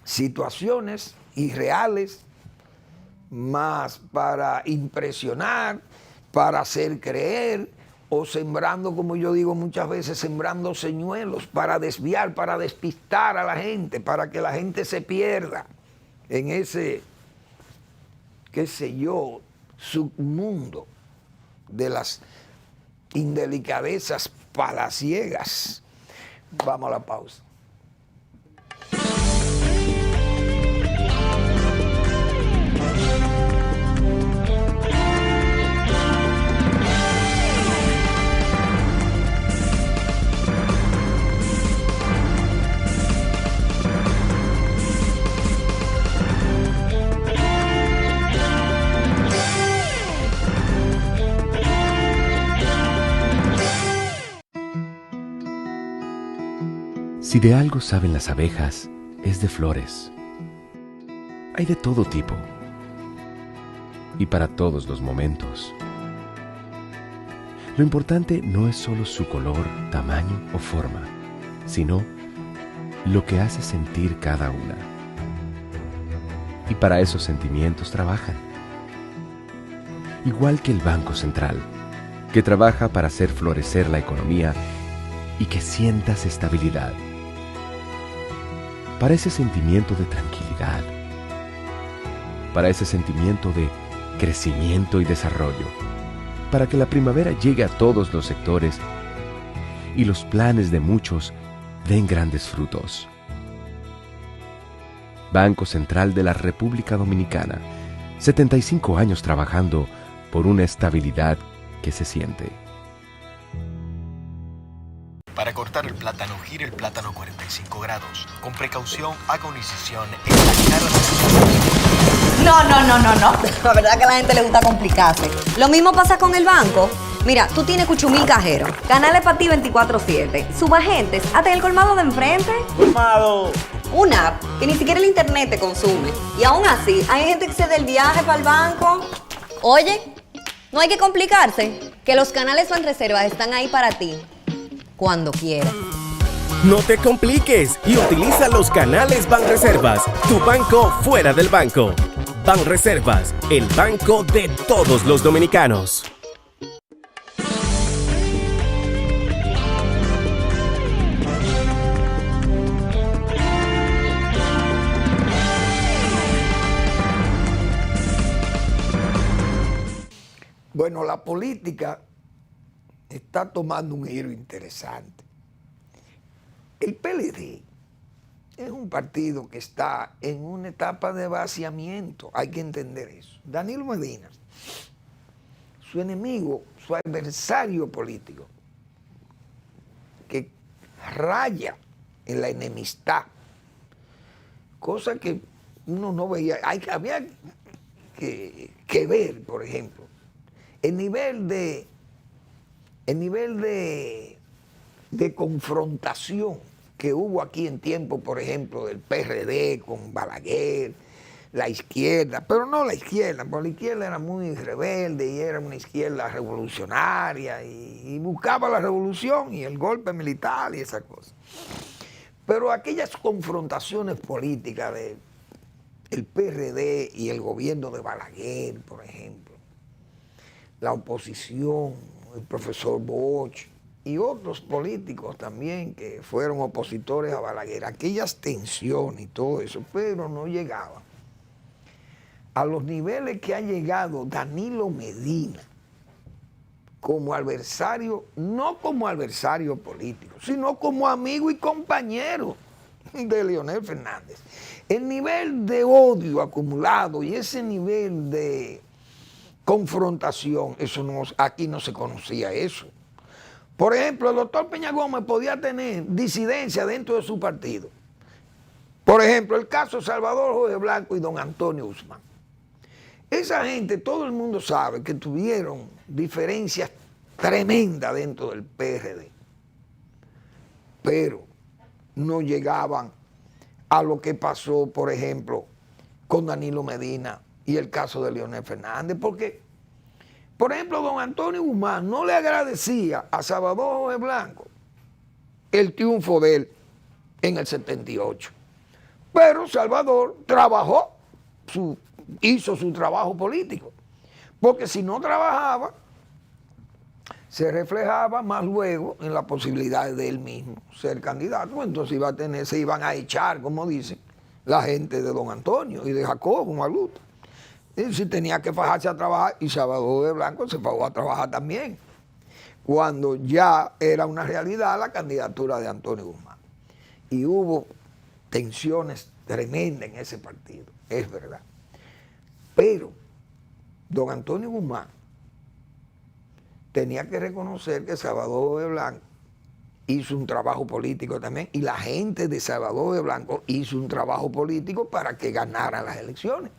situaciones irreales, más para impresionar, para hacer creer, o sembrando, como yo digo muchas veces, sembrando señuelos para desviar, para despistar a la gente, para que la gente se pierda en ese, qué sé yo, submundo de las indelicadezas palaciegas. Vamos a la pausa. Si de algo saben las abejas, es de flores. Hay de todo tipo y para todos los momentos. Lo importante no es solo su color, tamaño o forma, sino lo que hace sentir cada una. Y para esos sentimientos trabajan. Igual que el Banco Central, que trabaja para hacer florecer la economía y que sientas estabilidad. Para ese sentimiento de tranquilidad, para ese sentimiento de crecimiento y desarrollo, para que la primavera llegue a todos los sectores y los planes de muchos den grandes frutos. Banco Central de la República Dominicana, 75 años trabajando por una estabilidad que se siente. Para cortar el plátano, gire el plátano 45 grados. Con precaución, haga una incisión en la cara de... No. La verdad que a la gente le gusta complicarse. Lo mismo pasa con el banco. Mira, tú tienes cuchumil cajero, canales para ti 24/7, subagentes, hasta en el colmado de enfrente. Colmado. Una app que ni siquiera el internet te consume. Y aún así, hay gente que se da el viaje para el banco. Oye, no hay que complicarse, que los canales Banreservas están ahí para ti, cuando quieras. No te compliques y utiliza los canales Banreservas, tu banco fuera del banco. Banreservas, el banco de todos los dominicanos. Bueno, la política está tomando un giro interesante. El PLD es un partido que está en una etapa de vaciamiento, hay que entender eso. Danilo Medina, su enemigo, su adversario político, que raya en la enemistad, cosa que uno no veía, había que ver, por ejemplo, el nivel de confrontación que hubo aquí en tiempo, por ejemplo, del PRD con Balaguer, la izquierda, pero no la izquierda, porque la izquierda era muy rebelde y era una izquierda revolucionaria y buscaba la revolución y el golpe militar y esas cosas. Pero aquellas confrontaciones políticas del PRD y el gobierno de Balaguer, por ejemplo, la oposición, el profesor Bosch y otros políticos también que fueron opositores a Balaguer, aquellas tensiones y todo eso, pero no llegaban a los niveles que ha llegado Danilo Medina como adversario, no como adversario político, sino como amigo y compañero de Leonel Fernández. El nivel de odio acumulado y ese nivel de confrontación, eso no, aquí no se conocía eso. Por ejemplo, el doctor Peña Gómez podía tener disidencia dentro de su partido. Por ejemplo, el caso Salvador Jorge Blanco y don Antonio Guzmán. Esa gente, todo el mundo sabe que tuvieron diferencias tremendas dentro del PRD, pero no llegaban a lo que pasó, por ejemplo, con Danilo Medina y el caso de Leonel Fernández, porque, por ejemplo, don Antonio Guzmán no le agradecía a Salvador Jorge Blanco el triunfo de él en el 78. Pero Salvador hizo su trabajo político, porque si no trabajaba, se reflejaba más luego en la posibilidad de él mismo ser candidato. Entonces se iban a echar, como dicen, la gente de don Antonio y de Jacobo Maluta. Y si tenía que fajarse a trabajar, y Salvador de Blanco se fajó a trabajar también, cuando ya era una realidad la candidatura de Antonio Guzmán. Y hubo tensiones tremendas en ese partido, es verdad. Pero don Antonio Guzmán tenía que reconocer que Salvador de Blanco hizo un trabajo político también, y la gente de Salvador de Blanco hizo un trabajo político para que ganaran las elecciones.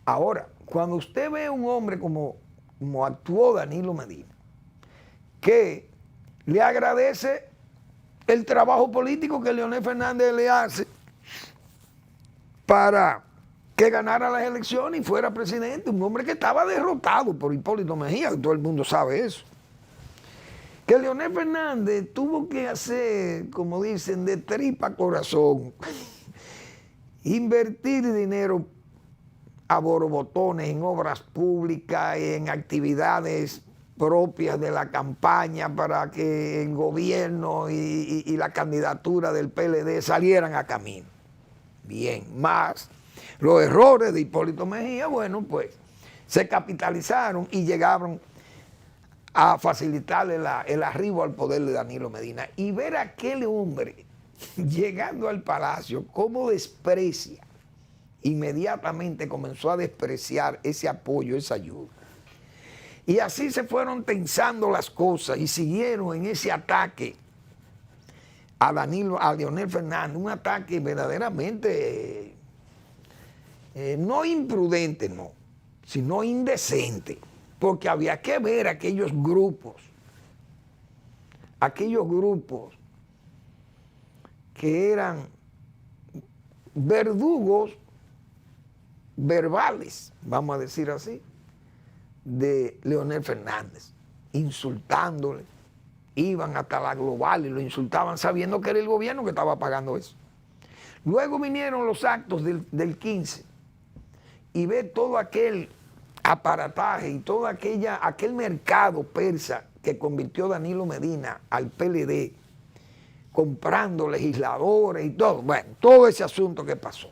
Ahora, cuando usted ve a un hombre como actuó Danilo Medina, que le agradece el trabajo político que Leonel Fernández le hace para que ganara las elecciones y fuera presidente, un hombre que estaba derrotado por Hipólito Mejía, todo el mundo sabe eso. Que Leonel Fernández tuvo que hacer, como dicen, de tripa corazón, invertir dinero a borbotones en obras públicas, en actividades propias de la campaña para que el gobierno y la candidatura del PLD salieran a camino. Bien, más los errores de Hipólito Mejía, bueno, pues se capitalizaron y llegaron a facilitarle el arribo al poder de Danilo Medina. Y ver a aquel hombre llegando al palacio, cómo desprecia inmediatamente comenzó a despreciar ese apoyo, esa ayuda. Y así se fueron tensando las cosas y siguieron en ese ataque a Leonel Fernández, un ataque verdaderamente no imprudente, no, sino indecente, porque había que ver aquellos grupos que eran verdugos verbales, vamos a decir así, de Leonel Fernández, insultándole. Iban hasta la Global y lo insultaban sabiendo que era el gobierno que estaba pagando eso. Luego vinieron los actos del 15 y ve todo aquel aparataje y todo aquel mercado persa que convirtió Danilo Medina al PLD, comprando legisladores y todo. Bueno, todo ese asunto que pasó.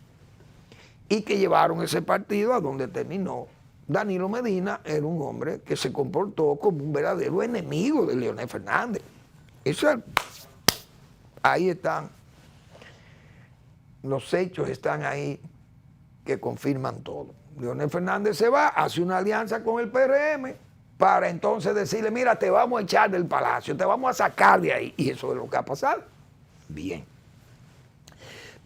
Y que llevaron ese partido a donde terminó. Danilo Medina era un hombre que se comportó como un verdadero enemigo de Leonel Fernández. Ahí están, los hechos están ahí que confirman todo. Leonel Fernández se va, hace una alianza con el PRM para entonces decirle, mira, te vamos a echar del palacio, te vamos a sacar de ahí. Y eso es lo que ha pasado. Bien.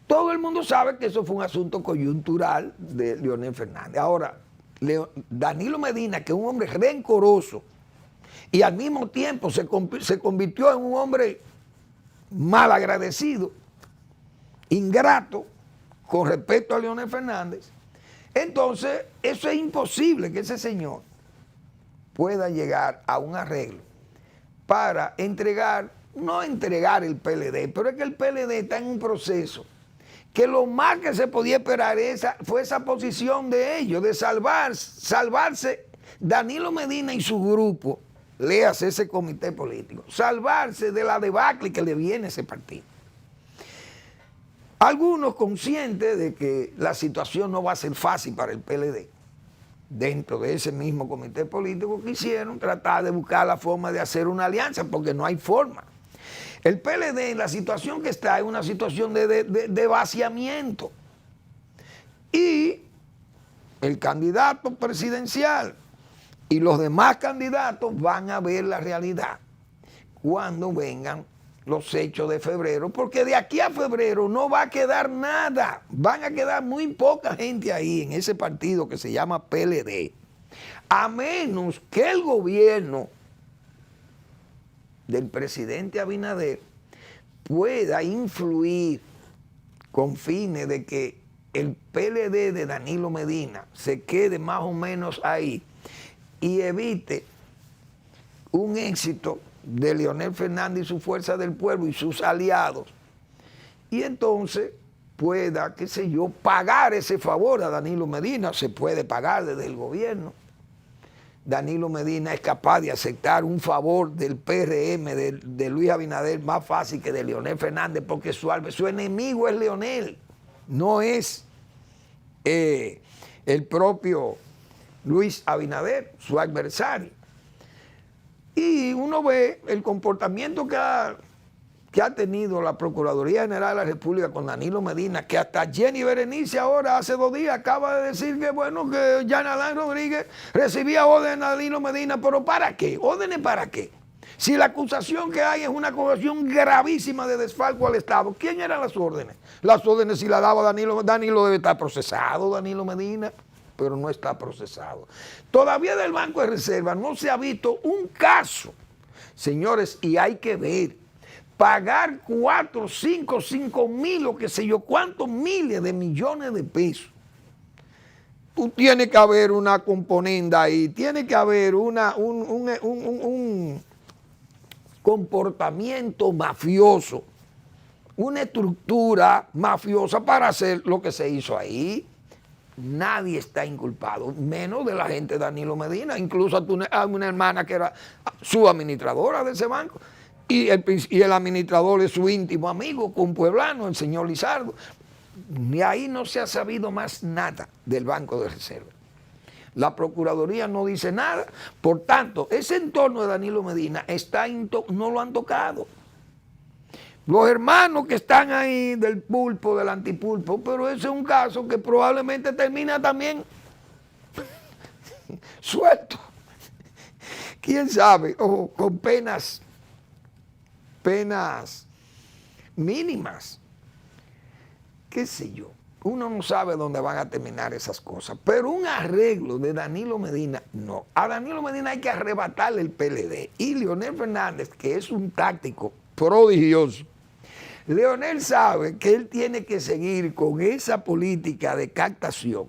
Todo el mundo sabe que eso fue un asunto coyuntural de Leonel Fernández. Ahora, Danilo Medina, que es un hombre rencoroso y al mismo tiempo se convirtió en un hombre malagradecido, ingrato con respecto a Leonel Fernández, entonces eso es imposible que ese señor pueda llegar a un arreglo para no entregar el PLD, pero es que el PLD está en un proceso que lo más que se podía esperar fue esa posición de ellos, de salvarse Danilo Medina y su grupo, léase ese comité político, salvarse de la debacle que le viene a ese partido. Algunos conscientes de que la situación no va a ser fácil para el PLD, dentro de ese mismo comité político, quisieron tratar de buscar la forma de hacer una alianza, porque no hay forma. El PLD, en la situación que está, es una situación de vaciamiento. Y el candidato presidencial y los demás candidatos van a ver la realidad cuando vengan los hechos de febrero, porque de aquí a febrero no va a quedar nada. Van a quedar muy poca gente ahí en ese partido que se llama PLD, a menos que el gobierno del presidente Abinader pueda influir con fines de que el PLD de Danilo Medina se quede más o menos ahí y evite un éxito de Leonel Fernández y su Fuerza del Pueblo y sus aliados, y entonces pueda, qué sé yo, pagar ese favor a Danilo Medina. Se puede pagar desde el gobierno. Danilo Medina es capaz de aceptar un favor del PRM, de Luis Abinader, más fácil que de Leonel Fernández, porque su enemigo es Leonel, no es el propio Luis Abinader, su adversario. Y uno ve el comportamiento que ha tenido la Procuraduría General de la República con Danilo Medina, que hasta Jenny Berenice ahora, hace 2 días, acaba de decir que bueno, que Jean Alain Rodríguez recibía órdenes de Danilo Medina, pero ¿para qué? ¿Órdenes para qué? Si la acusación que hay es una acusación gravísima de desfalco al Estado, ¿quién eran las órdenes? Las órdenes si las daba Danilo debe estar procesado, Danilo Medina, pero no está procesado. Todavía del Banco de Reserva no se ha visto un caso, señores, y hay que ver. Pagar 4, 5, 5 mil o qué sé yo, cuántos miles de millones de pesos. Tiene que haber una componenda ahí, tiene que haber un comportamiento mafioso, una estructura mafiosa para hacer lo que se hizo ahí. Nadie está inculpado, menos de la gente de Danilo Medina, incluso a una hermana que era su administradora de ese banco. Y el administrador es su íntimo amigo, un pueblano, el señor Lizardo. Ni ahí no se ha sabido más nada del Banco de Reserva. La Procuraduría no dice nada. Por tanto, ese entorno de Danilo Medina no lo han tocado. los hermanos que están ahí del pulpo, del antipulpo, pero ese es un caso que probablemente termina también suelto. ¿Quién sabe? O con penas mínimas. ¿Qué sé yo? Uno no sabe dónde van a terminar esas cosas. Pero un arreglo de Danilo Medina, no. A Danilo Medina hay que arrebatarle el PLD. Y Leonel Fernández, que es un táctico prodigioso, Leonel sabe que él tiene que seguir con esa política de captación.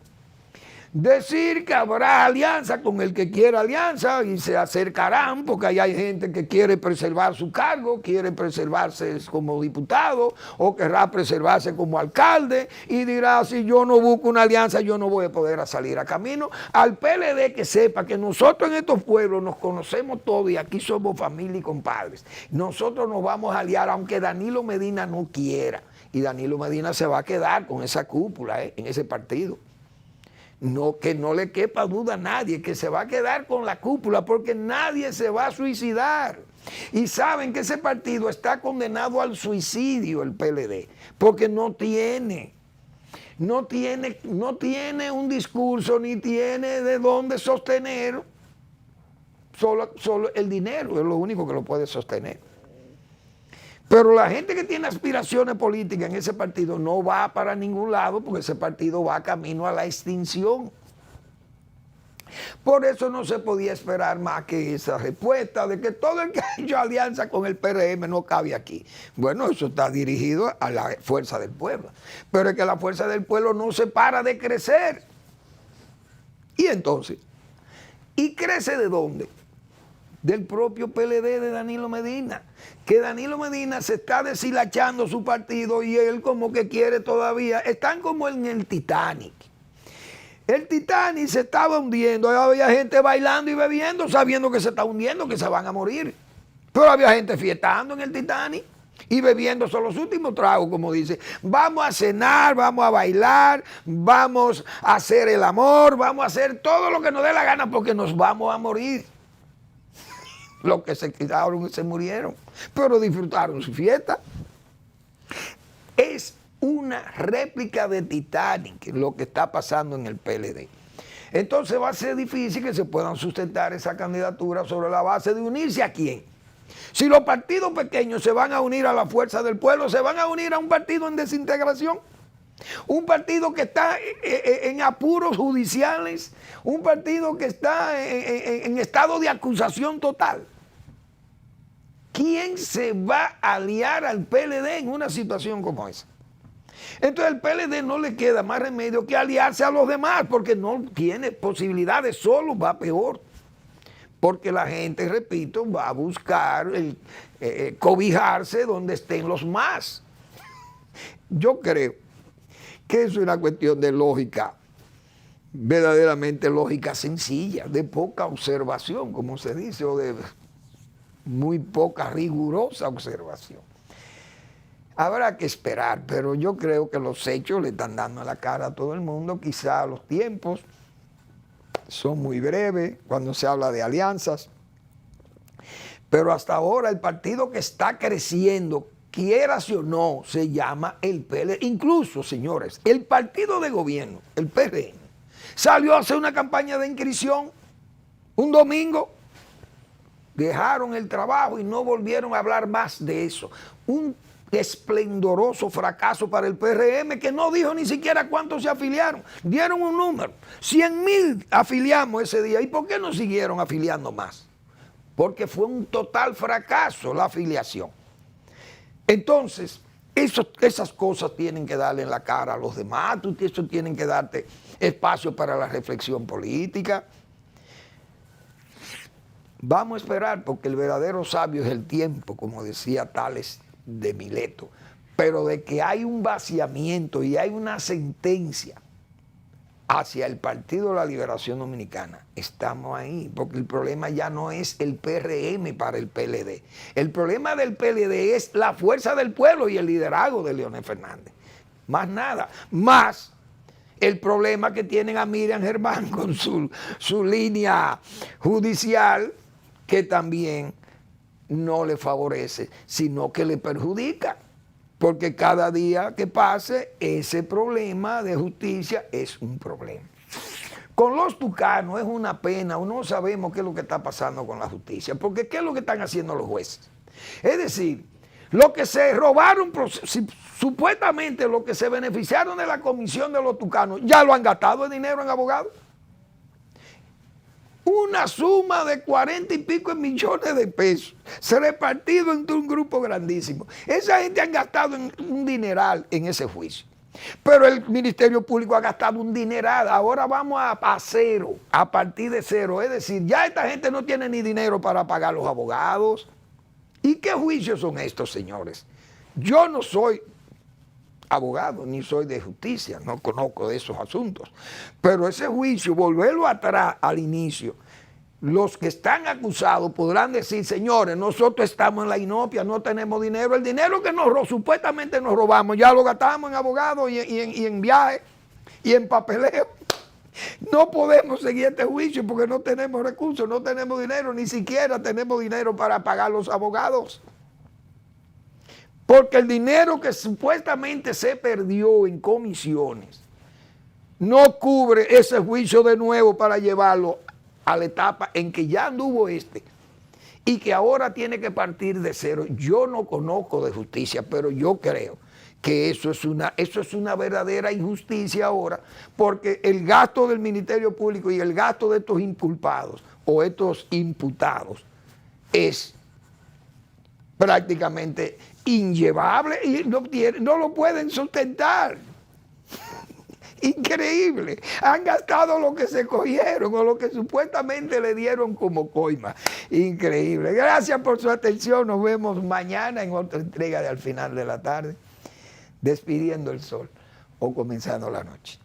Decir que habrá alianza con el que quiera alianza y se acercarán porque ahí hay gente que quiere preservar su cargo, quiere preservarse como diputado o querrá preservarse como alcalde y dirá, si yo no busco una alianza yo no voy a poder salir a camino. Al PLD que sepa que nosotros en estos pueblos nos conocemos todos y aquí somos familia y compadres. Nosotros nos vamos a aliar aunque Danilo Medina no quiera y Danilo Medina se va a quedar con esa cúpula en ese partido. No, que no le quepa duda a nadie, que se va a quedar con la cúpula porque nadie se va a suicidar. Y saben que ese partido está condenado al suicidio, el PLD, porque no tiene un discurso ni tiene de dónde sostener, solo el dinero es lo único que lo puede sostener. Pero la gente que tiene aspiraciones políticas en ese partido no va para ningún lado porque ese partido va camino a la extinción. Por eso no se podía esperar más que esa respuesta de que todo el que ha hecho alianza con el PRM no cabe aquí. Bueno, eso está dirigido a la fuerza del pueblo. Pero es que la fuerza del pueblo no se para de crecer. Y entonces, ¿y crece de dónde? Del propio PLD de Danilo Medina, que Danilo Medina se está deshilachando su partido y él como que quiere todavía, están como en el Titanic. El Titanic se estaba hundiendo, había gente bailando y bebiendo, sabiendo que se está hundiendo, que se van a morir. Pero había gente fiestando en el Titanic y bebiendo son los últimos tragos, como dice. Vamos a cenar, vamos a bailar, vamos a hacer el amor, vamos a hacer todo lo que nos dé la gana porque nos vamos a morir. Los que se quedaron y se murieron, pero disfrutaron su fiesta. Es una réplica de Titanic lo que está pasando en el PLD. Entonces va a ser difícil que se puedan sustentar esa candidatura sobre la base de unirse a quién. Si los partidos pequeños se van a unir a la fuerza del pueblo, se van a unir a un partido en desintegración. Un partido que está en apuros judiciales, un partido que está en estado de acusación total. ¿Quién se va a aliar al PLD en una situación como esa? Entonces al PLD no le queda más remedio que aliarse a los demás porque no tiene posibilidades, solo va peor. Porque la gente, repito, va a buscar cobijarse donde estén los más. Yo creo que eso es una cuestión de lógica, verdaderamente lógica sencilla, de poca observación, como se dice, o de muy poca rigurosa observación. Habrá que esperar, pero yo creo que los hechos le están dando a la cara a todo el mundo. Quizá los tiempos son muy breves cuando se habla de alianzas, pero hasta ahora el partido que está creciendo, quieras o no, se llama el PLD. Incluso, señores, el partido de gobierno, el PRM, salió a hacer una campaña de inscripción un domingo. Dejaron el trabajo y no volvieron a hablar más de eso. Un esplendoroso fracaso para el PRM que no dijo ni siquiera cuántos se afiliaron. Dieron un número. 100,000 afiliamos ese día. ¿Y por qué no siguieron afiliando más? Porque fue un total fracaso la afiliación. Entonces, esas cosas tienen que darle en la cara a los demás. Eso tienen que darte espacio para la reflexión política. Vamos a esperar porque el verdadero sabio es el tiempo, como decía Tales de Mileto. Pero de que hay un vaciamiento y hay una sentencia hacia el Partido de la Liberación Dominicana, estamos ahí, porque el problema ya no es el PRM para el PLD. El problema del PLD es la fuerza del pueblo y el liderazgo de Leonel Fernández. Más nada, más el problema que tienen a Miriam Germán con su línea judicial, que también no le favorece, sino que le perjudica. porque cada día que pase, ese problema de justicia es un problema. Con los tucanos es una pena, no sabemos qué es lo que está pasando con la justicia, porque ¿qué es lo que están haciendo los jueces? Es decir, lo que se robaron, supuestamente lo que se beneficiaron de la comisión de los tucanos, ya lo han gastado el dinero en abogados. Una suma de 40 y pico millones de pesos, se repartido entre un grupo grandísimo. Esa gente ha gastado un dineral en ese juicio. Pero el Ministerio Público ha gastado un dineral. Ahora vamos a cero, a partir de cero. Es decir, ya esta gente no tiene ni dinero para pagar los abogados. ¿Y qué juicios son estos, señores? Yo no soy abogado, ni soy de justicia, no conozco de esos asuntos. Pero ese juicio, volverlo atrás al inicio, los que están acusados podrán decir, señores, nosotros estamos en la inopia, no tenemos dinero. El dinero que supuestamente nos robamos, ya lo gastamos en abogados y en viajes y en papeleo. No podemos seguir este juicio porque no tenemos recursos, no tenemos dinero, ni siquiera tenemos dinero para pagar los abogados. Porque el dinero que supuestamente se perdió en comisiones no cubre ese juicio de nuevo para llevarlo a la etapa en que ya anduvo y que ahora tiene que partir de cero. Yo no conozco de justicia, pero yo creo que eso es una verdadera injusticia ahora, porque el gasto del Ministerio Público y el gasto de estos inculpados o estos imputados es prácticamente inllevable y no lo pueden sustentar. Increíble. Han gastado lo que se cogieron o lo que supuestamente le dieron como coima. Increíble. Gracias por su atención. Nos vemos mañana en otra entrega de Al Final de la Tarde. Despidiendo el sol o comenzando la noche.